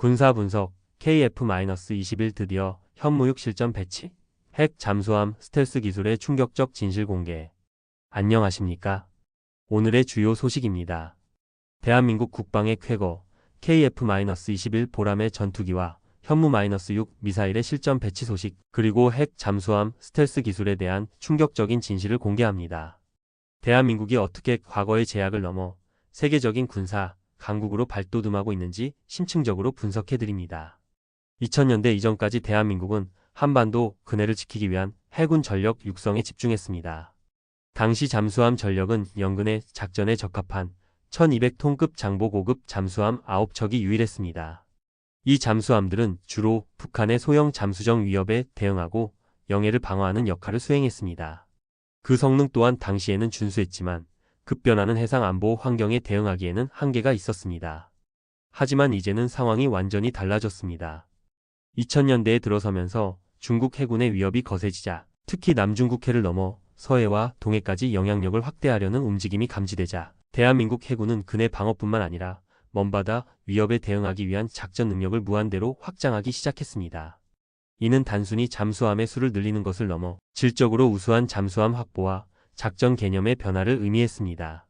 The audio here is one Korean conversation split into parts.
군사 분석 KF-21 드디어 현무육 실전 배치? 핵 잠수함 스텔스 기술의 충격적 진실 공개. 안녕하십니까? 오늘의 주요 소식입니다. 대한민국 국방의 쾌거 KF-21 보람의 전투기와 현무-6 미사일의 실전 배치 소식, 그리고 핵 잠수함 스텔스 기술에 대한 충격적인 진실을 공개합니다. 대한민국이 어떻게 과거의 제약을 넘어 세계적인 군사 강국으로 발돋움하고 있는지 심층적으로 분석해드립니다. 2000년대 이전까지 대한민국은 한반도 근해를 지키기 위한 해군 전력 육성에 집중했습니다. 당시 잠수함 전력은 연근해 작전에 적합한 1200톤급 장보 고급 잠수함 9척이 유일했습니다. 이 잠수함들은 주로 북한의 소형 잠수정 위협에 대응하고 영해를 방어하는 역할을 수행했습니다. 그 성능 또한 당시에는 준수했지만 급변하는 해상 안보 환경에 대응하기에는 한계가 있었습니다. 하지만 이제는 상황이 완전히 달라졌습니다. 2000년대에 들어서면서 중국 해군의 위협이 거세지자, 특히 남중국해를 넘어 서해와 동해까지 영향력을 확대하려는 움직임이 감지되자 대한민국 해군은 근해 방어뿐만 아니라 먼바다 위협에 대응하기 위한 작전 능력을 무한대로 확장하기 시작했습니다. 이는 단순히 잠수함의 수를 늘리는 것을 넘어 질적으로 우수한 잠수함 확보와 작전 개념의 변화를 의미했습니다.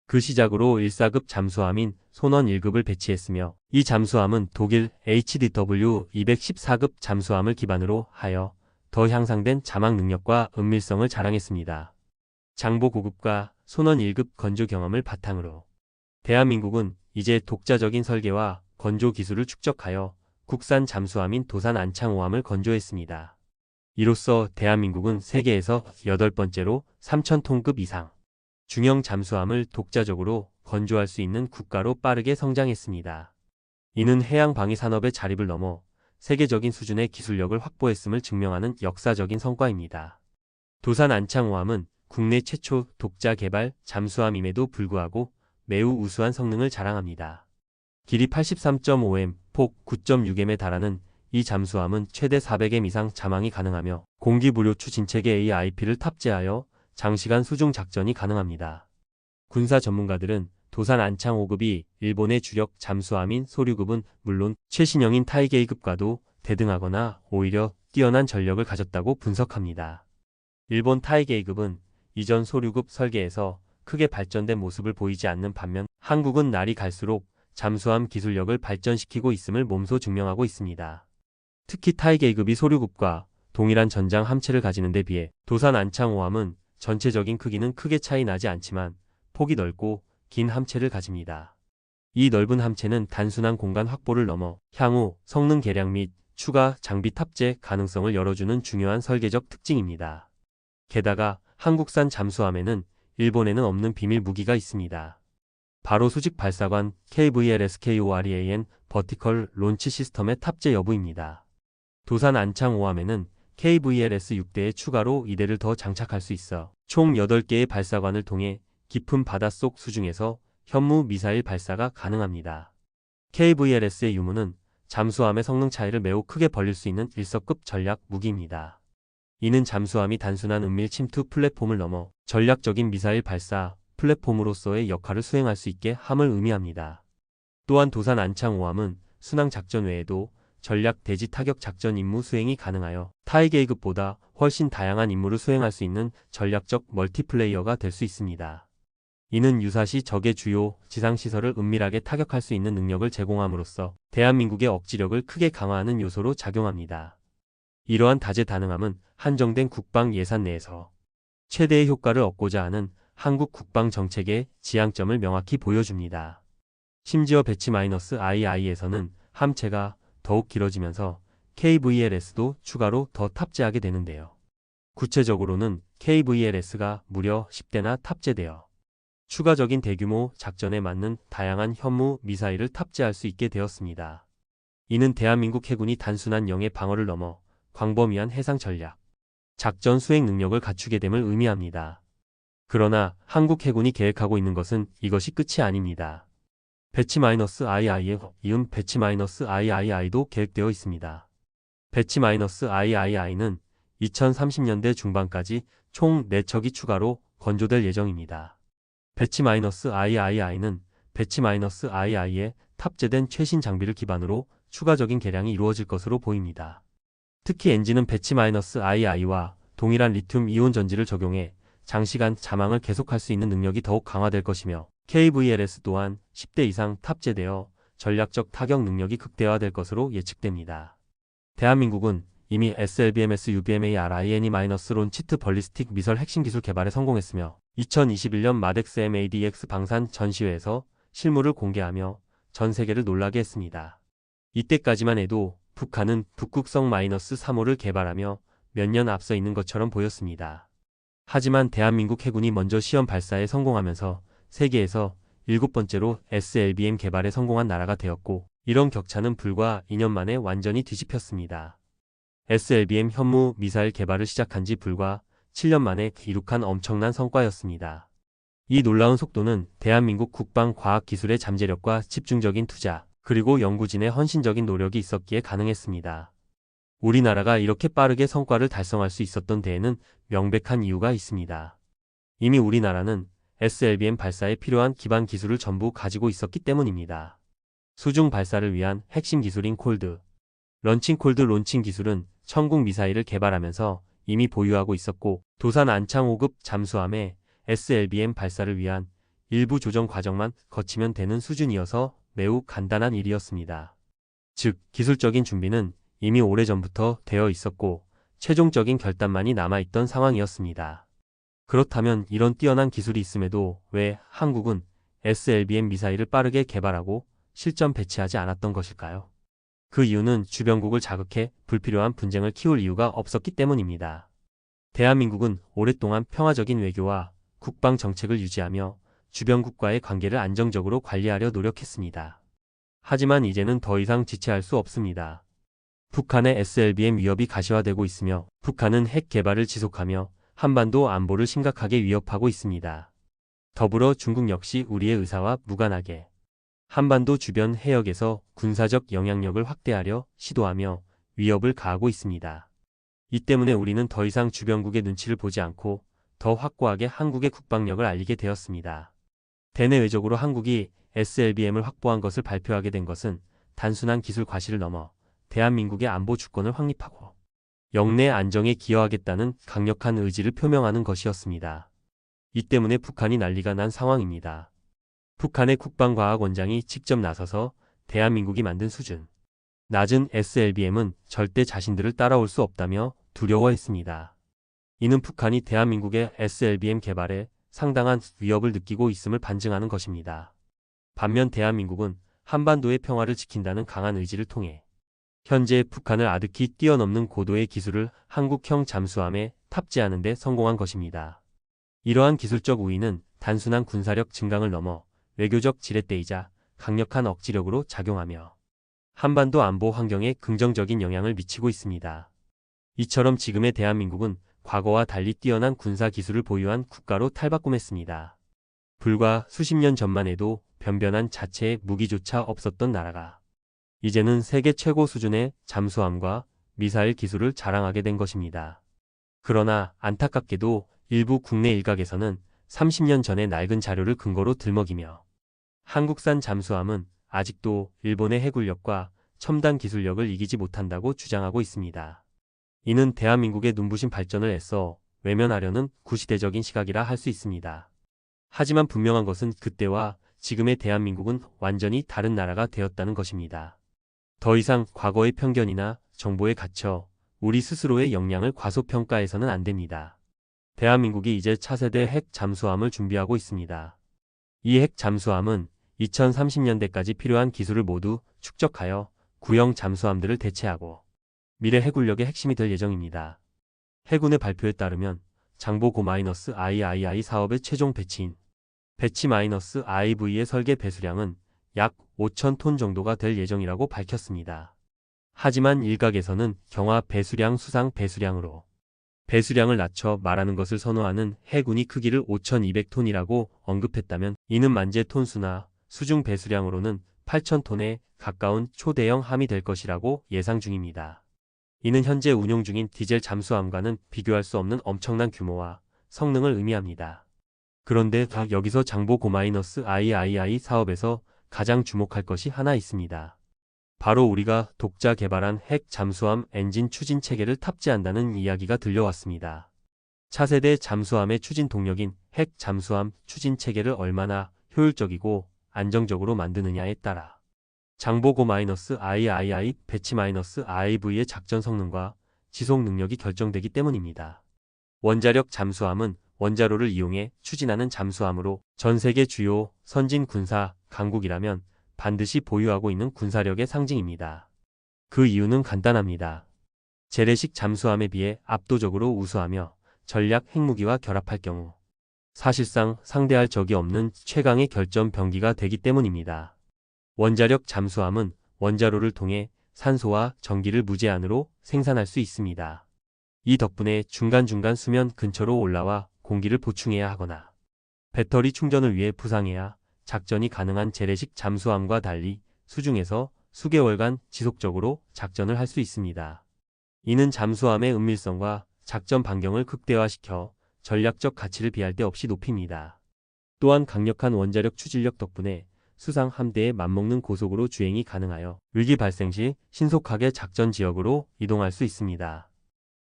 그 시작으로 1사급 잠수함인 손원 1급을 배치했으며, 이 잠수함은 독일 HDW-214급 잠수함을 기반으로 하여 더 향상된 자막 능력과 은밀성을 자랑했습니다. 장보 고급과 손원 1급 건조 경험을 바탕으로 대한민국은 이제 독자적인 설계와 건조 기술을 축적하여 국산 잠수함인 도산 안창호함을 건조했습니다. 이로써 대한민국은 세계에서 8번째로 3000톤급 이상 중형 잠수함을 독자적으로 건조할 수 있는 국가로 빠르게 성장했습니다. 이는 해양 방위 산업의 자립을 넘어 세계적인 수준의 기술력을 확보했음을 증명하는 역사적인 성과입니다. 도산 안창호함은 국내 최초 독자 개발 잠수함임에도 불구하고 매우 우수한 성능을 자랑합니다. 길이 83.5m, 폭 9.6m에 달하는 이 잠수함은 최대 400m 이상 자망이 가능하며 공기무료추 진체계 AIP를 탑재하여 장시간 수중 작전이 가능합니다. 군사 전문가들은 도산 안창 5급이 일본의 주력 잠수함인 소류급은 물론 최신형인 타이게이급과도 대등하거나 오히려 뛰어난 전력을 가졌다고 분석합니다. 일본 타이게이급은 이전 소류급 설계에서 크게 발전된 모습을 보이지 않는 반면 한국은 날이 갈수록 잠수함 기술력을 발전시키고 있음을 몸소 증명하고 있습니다. 특히 타이게이급이 소류급과 동일한 전장 함체를 가지는 데 비해 도산 안창호함은 전체적인 크기는 크게 차이 나지 않지만 폭이 넓고 긴 함체를 가집니다. 이 넓은 함체는 단순한 공간 확보를 넘어 향후 성능 개량 및 추가 장비 탑재 가능성을 열어주는 중요한 설계적 특징입니다. 게다가 한국산 잠수함에는 일본에는 없는 비밀 무기가 있습니다. 바로 수직 발사관 KVLSKOREAN 버티컬 론치 시스템의 탑재 여부입니다. 도산 안창호함에는 KVLS 6대에 추가로 2대를 더 장착할 수 있어 총 8개의 발사관을 통해 깊은 바닷속 수중에서 현무 미사일 발사가 가능합니다. KVLS의 유무는 잠수함의 성능 차이를 매우 크게 벌릴 수 있는 1서급 전략 무기입니다. 이는 잠수함이 단순한 은밀 침투 플랫폼을 넘어 전략적인 미사일 발사 플랫폼으로서의 역할을 수행할 수 있게 함을 의미합니다. 또한 도산 안창호함은 순항 작전 외에도 전략 대지 타격 작전 임무 수행이 가능하여 타이게이급보다 훨씬 다양한 임무를 수행할 수 있는 전략적 멀티플레이어가 될 수 있습니다. 이는 유사시 적의 주요 지상시설을 은밀하게 타격할 수 있는 능력을 제공함으로써 대한민국의 억지력을 크게 강화하는 요소로 작용합니다. 이러한 다재다능함은 한정된 국방 예산 내에서 최대의 효과를 얻고자 하는 한국 국방 정책의 지향점을 명확히 보여줍니다. 심지어 배치-II에서는 함체가 더욱 길어지면서 KVLS도 추가로 더 탑재하게 되는데요. 구체적으로는 KVLS가 무려 10대나 탑재되어 추가적인 대규모 작전에 맞는 다양한 현무 미사일을 탑재할 수 있게 되었습니다. 이는 대한민국 해군이 단순한 영해 방어를 넘어 광범위한 해상 전략, 작전 수행 능력을 갖추게 됨을 의미합니다. 그러나 한국 해군이 계획하고 있는 것은 이것이 끝이 아닙니다. 배치-II에 이은 배치-III도 계획되어 있습니다. 배치-III는 2030년대 중반까지 총 4척이 추가로 건조될 예정입니다. 배치-III는 배치-II의 탑재된 최신 장비를 기반으로 추가적인 개량이 이루어질 것으로 보입니다. 특히 엔진은 배치-II와 동일한 리튬 이온 전지를 적용해 장시간 잠항을 계속할 수 있는 능력이 더욱 강화될 것이며 KVLS 또한 10대 이상 탑재되어 전략적 타격 능력이 극대화될 것으로 예측됩니다. 대한민국은 이미 SLBMS UBMARINE-론치트 벌리스틱 미설 핵심 기술 개발에 성공했으며 2021년 마덱스 MADX 방산 전시회에서 실물을 공개하며 전 세계를 놀라게 했습니다. 이때까지만 해도 북한은 북극성 -3호를 개발하며 몇 년 앞서 있는 것처럼 보였습니다. 하지만 대한민국 해군이 먼저 시험 발사에 성공하면서 세계에서 7번째로 SLBM 개발에 성공한 나라가 되었고, 이런 격차는 불과 2년 만에 완전히 뒤집혔습니다. SLBM 현무 미사일 개발을 시작한 지 불과 7년 만에 이룩한 엄청난 성과였습니다. 이 놀라운 속도는 대한민국 국방과학기술의 잠재력과 집중적인 투자, 그리고 연구진의 헌신적인 노력이 있었기에 가능했습니다. 우리나라가 이렇게 빠르게 성과를 달성할 수 있었던 데에는 명백한 이유가 있습니다. 이미 우리나라는 SLBM 발사에 필요한 기반 기술을 전부 가지고 있었기 때문입니다. 수중 발사를 위한 핵심 기술인 콜드 론칭 기술은 천궁 미사일을 개발하면서 이미 보유하고 있었고, 도산 안창 5급 잠수함의 SLBM 발사를 위한 일부 조정 과정만 거치면 되는 수준이어서 매우 간단한 일이었습니다. 즉, 기술적인 준비는 이미 오래전부터 되어 있었고 최종적인 결단만이 남아있던 상황이었습니다. 그렇다면 이런 뛰어난 기술이 있음에도 왜 한국은 SLBM 미사일을 빠르게 개발하고 실전 배치하지 않았던 것일까요? 그 이유는 주변국을 자극해 불필요한 분쟁을 키울 이유가 없었기 때문입니다. 대한민국은 오랫동안 평화적인 외교와 국방 정책을 유지하며 주변국과의 관계를 안정적으로 관리하려 노력했습니다. 하지만 이제는 더 이상 지체할 수 없습니다. 북한의 SLBM 위협이 가시화되고 있으며 북한은 핵 개발을 지속하며 한반도 안보를 심각하게 위협하고 있습니다. 더불어 중국 역시 우리의 의사와 무관하게 한반도 주변 해역에서 군사적 영향력을 확대하려 시도하며 위협을 가하고 있습니다. 이 때문에 우리는 더 이상 주변국의 눈치를 보지 않고 더 확고하게 한국의 국방력을 알리게 되었습니다. 대내외적으로 한국이 SLBM을 확보한 것을 발표하게 된 것은 단순한 기술 과실을 넘어 대한민국의 안보 주권을 확립하고 영내 안정에 기여하겠다는 강력한 의지를 표명하는 것이었습니다. 이 때문에 북한이 난리가 난 상황입니다. 북한의 국방과학원장이 직접 나서서 대한민국이 만든 수준 낮은 SLBM은 절대 자신들을 따라올 수 없다며 두려워했습니다. 이는 북한이 대한민국의 SLBM 개발에 상당한 위협을 느끼고 있음을 반증하는 것입니다. 반면 대한민국은 한반도의 평화를 지킨다는 강한 의지를 통해 현재 북한을 아득히 뛰어넘는 고도의 기술을 한국형 잠수함에 탑재하는 데 성공한 것입니다. 이러한 기술적 우위는 단순한 군사력 증강을 넘어 외교적 지렛대이자 강력한 억지력으로 작용하며 한반도 안보 환경에 긍정적인 영향을 미치고 있습니다. 이처럼 지금의 대한민국은 과거와 달리 뛰어난 군사 기술을 보유한 국가로 탈바꿈했습니다. 불과 수십 년 전만 해도 변변한 자체의 무기조차 없었던 나라가 이제는 세계 최고 수준의 잠수함과 미사일 기술을 자랑하게 된 것입니다. 그러나 안타깝게도 일부 국내 일각에서는 30년 전의 낡은 자료를 근거로 들먹이며 한국산 잠수함은 아직도 일본의 해군력과 첨단 기술력을 이기지 못한다고 주장하고 있습니다. 이는 대한민국의 눈부신 발전을 애써 외면하려는 구시대적인 시각이라 할 수 있습니다. 하지만 분명한 것은 그때와 지금의 대한민국은 완전히 다른 나라가 되었다는 것입니다. 더 이상 과거의 편견이나 정보에 갇혀 우리 스스로의 역량을 과소평가해서는 안 됩니다. 대한민국이 이제 차세대 핵 잠수함을 준비하고 있습니다. 이 핵 잠수함은 2030년대까지 필요한 기술을 모두 축적하여 구형 잠수함들을 대체하고 미래 해군력의 핵심이 될 예정입니다. 해군의 발표에 따르면 장보-III 사업의 최종 배치인 배치-IV의 설계 배수량은 약 5,000톤 정도가 될 예정이라고 밝혔습니다. 하지만 일각에서는 경화 배수량 수상 배수량으로 배수량을 낮춰 말하는 것을 선호하는 해군이 크기를 5,200톤이라고 언급했다면 이는 만재 톤수나 수중 배수량으로는 8,000톤에 가까운 초대형 함이 될 것이라고 예상 중입니다. 이는 현재 운용 중인 디젤 잠수함과는 비교할 수 없는 엄청난 규모와 성능을 의미합니다. 그런데 여기서 장보-III 사업에서 가장 주목할 것이 하나 있습니다. 바로 우리가 독자 개발한 핵 잠수함 엔진 추진 체계를 탑재한다는 이야기가 들려왔습니다. 차세대 잠수함의 추진 동력인 핵 잠수함 추진 체계를 얼마나 효율적이고 안정적으로 만드느냐에 따라 장보고-III, 배치-IV의 작전 성능과 지속 능력이 결정되기 때문입니다. 원자력 잠수함은 원자로를 이용해 추진하는 잠수함으로 전 세계 주요 선진 군사 강국이라면 반드시 보유하고 있는 군사력의 상징입니다. 그 이유는 간단합니다. 재래식 잠수함에 비해 압도적으로 우수하며 전략 핵무기와 결합할 경우 사실상 상대할 적이 없는 최강의 결전 병기가 되기 때문입니다. 원자력 잠수함은 원자로를 통해 산소와 전기를 무제한으로 생산할 수 있습니다. 이 덕분에 중간중간 수면 근처로 올라와 공기를 보충해야 하거나 배터리 충전을 위해 부상해야 작전이 가능한 재래식 잠수함과 달리 수중에서 수개월간 지속적으로 작전을 할 수 있습니다. 이는 잠수함의 은밀성과 작전 반경을 극대화시켜 전략적 가치를 비할 데 없이 높입니다. 또한 강력한 원자력 추진력 덕분에 수상 함대에 맞먹는 고속으로 주행이 가능하여 위기 발생 시 신속하게 작전 지역으로 이동할 수 있습니다.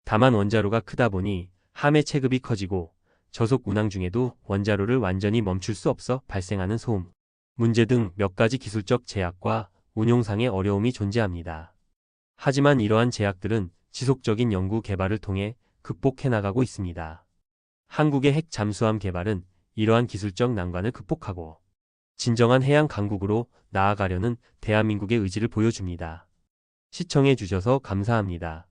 다만 원자로가 크다 보니 함의 체급이 커지고 저속 운항 중에도 원자로를 완전히 멈출 수 없어 발생하는 소음, 문제 등 몇 가지 기술적 제약과 운용상의 어려움이 존재합니다. 하지만 이러한 제약들은 지속적인 연구 개발을 통해 극복해 나가고 있습니다. 한국의 핵 잠수함 개발은 이러한 기술적 난관을 극복하고 진정한 해양 강국으로 나아가려는 대한민국의 의지를 보여줍니다. 시청해 주셔서 감사합니다.